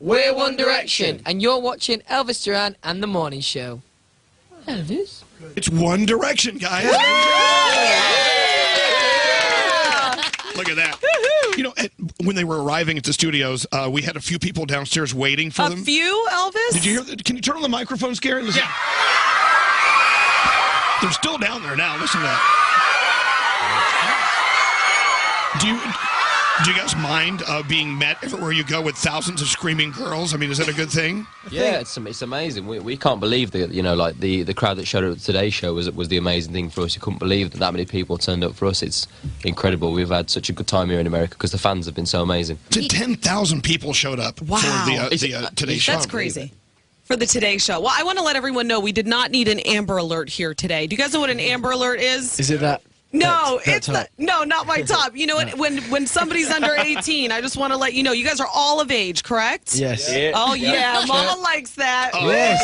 We're One Direction, and you're watching Elvis Duran and The Morning Show. Elvis? It's One Direction, guys. Look at that. You know, when they were arriving at the studios, we had a few people downstairs waiting for them. A few, Elvis? Did you hear that? Can you turn on the microphone, Gary? Listen. Yeah. They're still down there now. Listen to that. Do you guys mind being met everywhere you go with thousands of screaming girls? I mean, is that a good thing? Yeah, it's amazing. We can't believe that, you know, like the crowd that showed up at today's show was the amazing thing for us. You couldn't believe that many people turned up for us. It's incredible. We've had such a good time here in America because the fans have been so amazing. 10,000 people showed up for the Today Show. That's crazy. For the Today Show. Well, I want to let everyone know we did not need an Amber Alert here today. Do you guys know what an Amber Alert is? Is it that? No, it's not. No, not my top. You know what? When somebody's under 18, I just want to let you know, you guys are all of age, correct? Yes. Yeah. Oh yeah, Mama likes that. Oh. Yes.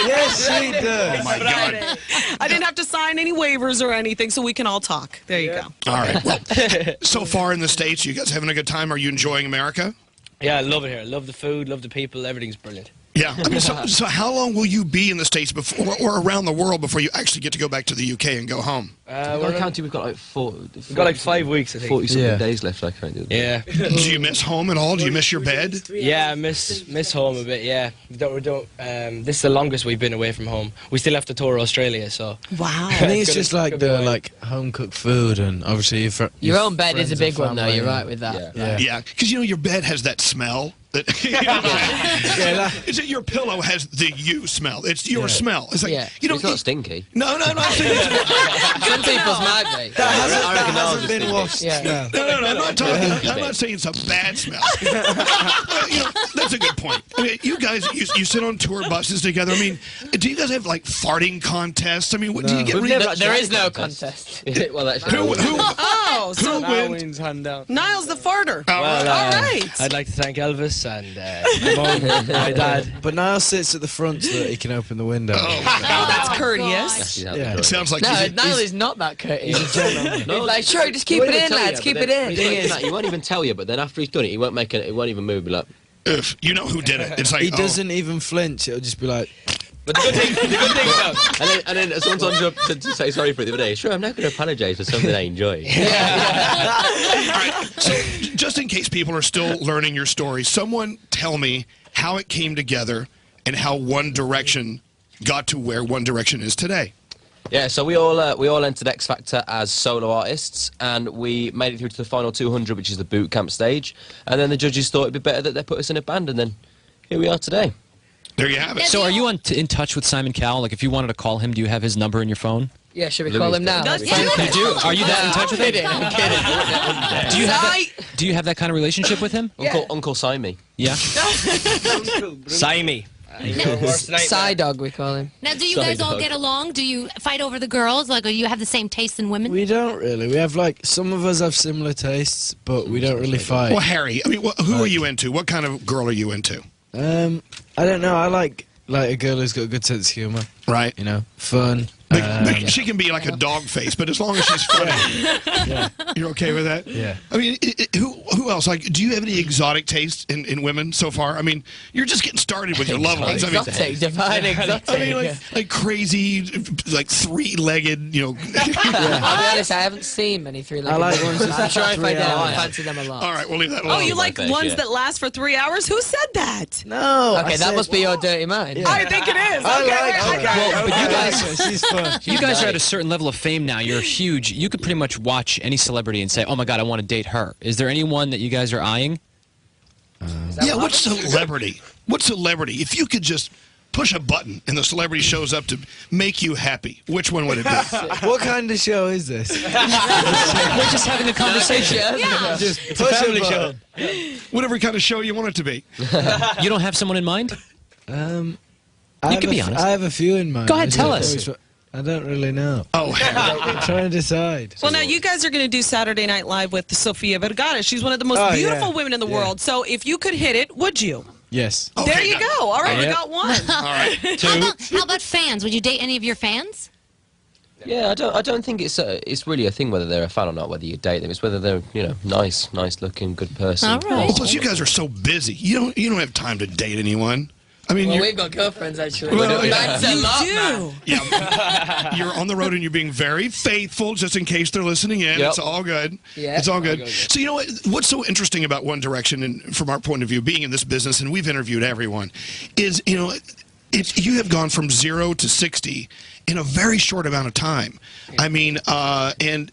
Yes, she does. Oh my God. I didn't have to sign any waivers or anything, so we can all talk. There you go. All right. Well, so far in the States, you guys having a good time? Are you enjoying America? Yeah, I love it here. I love the food, love the people. Everything's brilliant. Yeah. I mean, so how long will you be in the States before, or around the world before you actually get to go back to the UK and go home? We're counting. We've got like we've got like 5 weeks, I think. 40-something days left, I think. Yeah. Do you miss home at all? Do you miss your bed? Yeah, I miss home a bit. Yeah, we don't. This is the longest we've been away from home. We still have to tour Australia, so. Wow. I think it's just like the home cooked food, and obviously your own bed is a big one, though. You're right with that. Yeah. Because you know your bed has that smell. Is it your pillow has the you smell? It's your smell. It's like you know. It's not stinky. No. Some people's might be. that hasn't been washed. No. I'm not talking. I'm not saying it's a bad smell. You know, that's a good point. I mean, you guys, you sit on tour buses together. I mean, do you guys have like farting contests? I mean, what do you get? There is no contest. Well, actually, so wins? Hand down. Niall's the farter. All right. I'd like to thank Elvis and my mom, my dad. But Niall sits at the front so that he can open the window. Oh, that's courteous. Yeah. It sounds like Niall is not that courteous. He's like, sure, just keep it in, lads, keep it in. He won't even tell you, but then after he's done it, he won't make it. He won't even move. Be like, if you know who did it, it's like he doesn't even flinch. It'll just be like. But the good thing though, and then someone turns up to say sorry for it the other day. Sure, I'm not going to apologise for something I enjoy. All right, so just in case people are still learning your story, someone tell me how it came together and how One Direction got to where One Direction is today. Yeah, so we all entered X Factor as solo artists, and we made it through to the final 200, which is the boot camp stage. And then the judges thought it'd be better that they put us in a band, and then here we are today. There you have it. So are you in touch with Simon Cowell? Like, if you wanted to call him, do you have his number in your phone? Yeah, should we call him now? You do? Are you that in touch with him? I'm kidding. Do you have that kind of relationship with him? Uncle Simon. Yeah. Simon. Psy Dog, we call him. Now, do you guys all get along? Do you fight over the girls? Like, do you have the same taste in women? We don't really. We have some of us have similar tastes, but we don't really fight. Well, Harry, I mean, who are you into? What kind of girl are you into? I don't know. I like a girl who's got a good sense of humor. Right. You know, fun. She can be like a dog face, but as long as she's funny, you're okay with that? Yeah. I mean, who else? Like, do you have any exotic tastes in women so far? I mean, you're just getting started with your loved ones. Exotic, divine exotic. I mean, like crazy, like three-legged, you know. I'll be honest, I haven't seen many three-legged. I like ones that I'm sure if I did, I hours. fancy them a lot. All right, we'll leave that alone. Oh, you like ones that last for 3 hours? Who said that? No. Okay, that must be your dirty mind. Yeah. I think it is. I Okay. Well, but you guys, she's fun. you guys are at a certain level of fame now. You're huge. You could pretty much watch any celebrity and say, "Oh my God, I want to date her." Is there anyone that you guys are eyeing? Yeah, what celebrity? What celebrity? If you could just push a button and the celebrity shows up to make you happy, which one would it be? What kind of show is this? We're just having a conversation. Yeah. Just push a button. Whatever kind of show you want it to be. You don't have someone in mind? You can be honest. I have a few in mind. Go ahead, tell us. I don't really know. Oh, I'm trying to decide. Well, now you guys are going to do Saturday Night Live with Sofia Vergara. She's one of the most beautiful women in the world. So if you could hit it, would you? Yes. Okay, there you go. All right, we got one. All right. How about fans? Would you date any of your fans? Yeah, I don't think it's really a thing whether they're a fan or not, whether you date them. It's whether they're, you know, nice looking, good person. All right. Well, plus you guys are so busy. You don't have time to date anyone. I mean, Well, we've got girlfriends actually. Well, yeah. That's a lot, man. yeah, you're on the road and you're being very faithful, just in case they're listening in. Yep. It's all good. Yeah. It's all good. So you know what's so interesting about One Direction, and from our point of view, being in this business, and we've interviewed everyone, is you have gone from 0 to 60 in a very short amount of time. I mean, and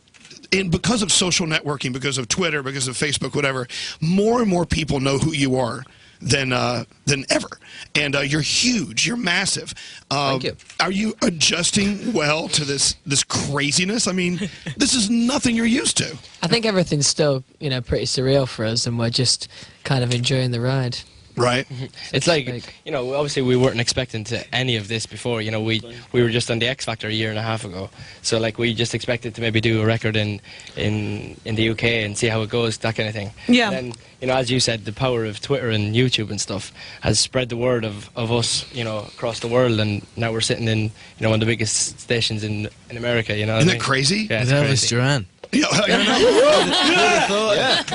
because of social networking, because of Twitter, because of Facebook, whatever, more and more people know who you are than ever, and you're huge, you're massive. Thank you. Are you adjusting well to this craziness? I mean, this is nothing you're used to. I think everything's still, pretty surreal for us, and we're just kind of enjoying the ride. Right. It's like, obviously we weren't expecting to any of this before. We were just on the X Factor a year and a half ago. So like we just expected to maybe do a record in the UK and see how it goes, that kind of thing. Yeah. And then, as you said, the power of Twitter and YouTube and stuff has spread the word of us, across the world, and now we're sitting in, one of the biggest stations in America, Isn't that crazy? Yeah, With it's Elvis crazy. Duran. Yeah,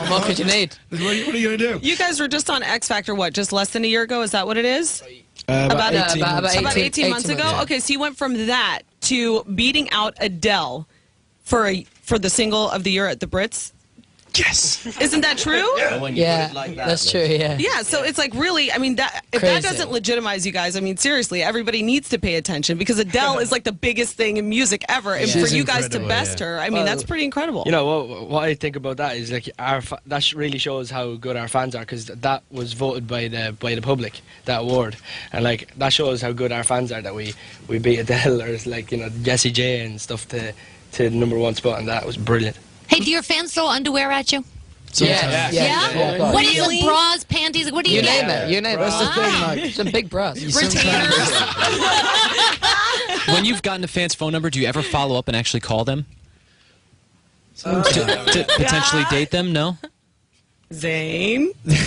What could you need? What are you going to do? You guys were just on X Factor, what, just less than a year ago? Is that what it is? About 18 about months. About 18 months ago? yeah. Okay, so you went from that to beating out Adele for the single of the year at the Brits. Yes. Isn't that true? Yeah, that's true, yeah. Yeah, so it's like really, I mean, that if that Crazy. doesn't legitimize you guys, I mean, seriously, everybody needs to pay attention because Adele is like the biggest thing in music ever. And She's for you guys to incredible, best her, I mean, that's pretty incredible. What I think about that is like that really shows how good our fans are, because that was voted by the public, that award, and like that shows how good our fans are that we beat Adele or like Jessie J and stuff to the #1 spot, and that was brilliant. Hey, do your fans throw underwear at you? Yeah. Yeah? What is Really? it? Bras, panties? What do you You get? name it. You name it. That's the thing, like, Some big bras. Retainers. When you've gotten a fan's phone number, do you ever follow up and actually call them? To potentially date them? No? Zane. You're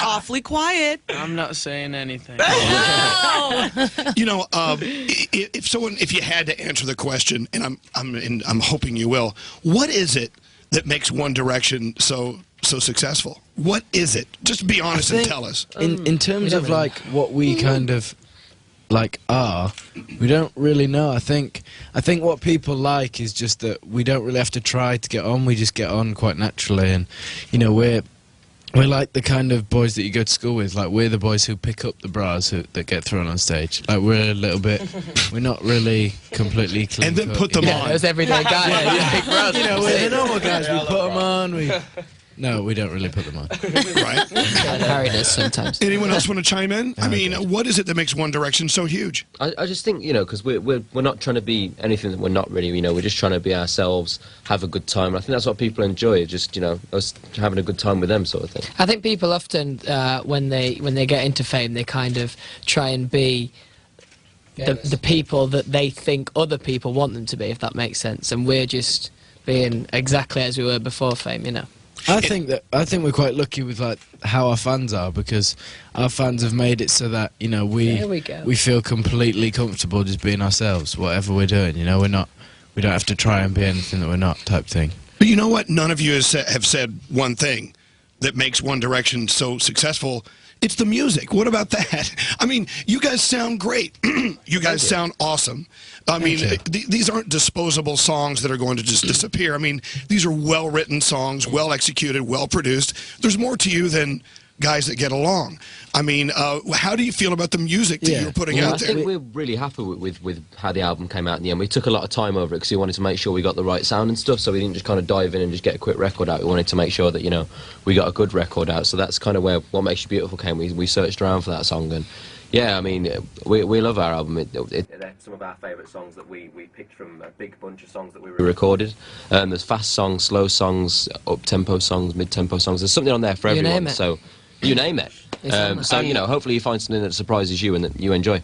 awfully quiet. I'm not saying anything. If you had to answer the question, and I'm hoping you will, what is it that makes One Direction so successful? What is it? Just be honest and tell us. In terms of like what we kind of like are, we don't really know. I think what people like is just that we don't really have to try to get on. We just get on quite naturally, and we're like the kind of boys that you go to school with. Like we're the boys who pick up the bras that get thrown on stage. Like we're a little bit, we're not really completely clean. And then cut, put them Yeah, on. those everyday guys. Big bras. We're the normal guys. We put them on. No, we don't really put them on. Right? Harry does sometimes. Anyone else want to chime in? I mean, what is it that makes One Direction so huge? I just think, because we're not trying to be anything that we're not really, we're just trying to be ourselves, have a good time. And I think that's what people enjoy, just, us having a good time with them sort of thing. I think people often, when they get into fame, they kind of try and be the people that they think other people want them to be, if that makes sense. And we're just being exactly as we were before fame, I think we're quite lucky with like how our fans are, because our fans have made it so that There we go. we feel completely comfortable just being ourselves, whatever we're doing. We don't have to try and be anything that we're not, type thing. But you know what? None of you have said one thing that makes One Direction so successful. It's the music. What about that? I mean, you guys sound great. You guys sound awesome. I mean, these aren't disposable songs that are going to just disappear. I mean, these are well-written songs, well-executed, well-produced. There's more to you than guys that get along. I mean, how do you feel about the music that you're putting out I there? think we're really happy with how the album came out in the end. We took a lot of time over it because we wanted to make sure we got the right sound and stuff, so we didn't just kind of dive in and just get a quick record out. We wanted to make sure that, we got a good record out. So that's kind of where What Makes You Beautiful came. We searched around for that song, and yeah, I mean, we love our album. They're some of our favourite songs that we picked from a big bunch of songs that we recorded. There's fast songs, slow songs, up-tempo songs, mid-tempo songs. There's something on there for everyone. name it. So you name it. It's on there. Hopefully you find something that surprises you and that you enjoy.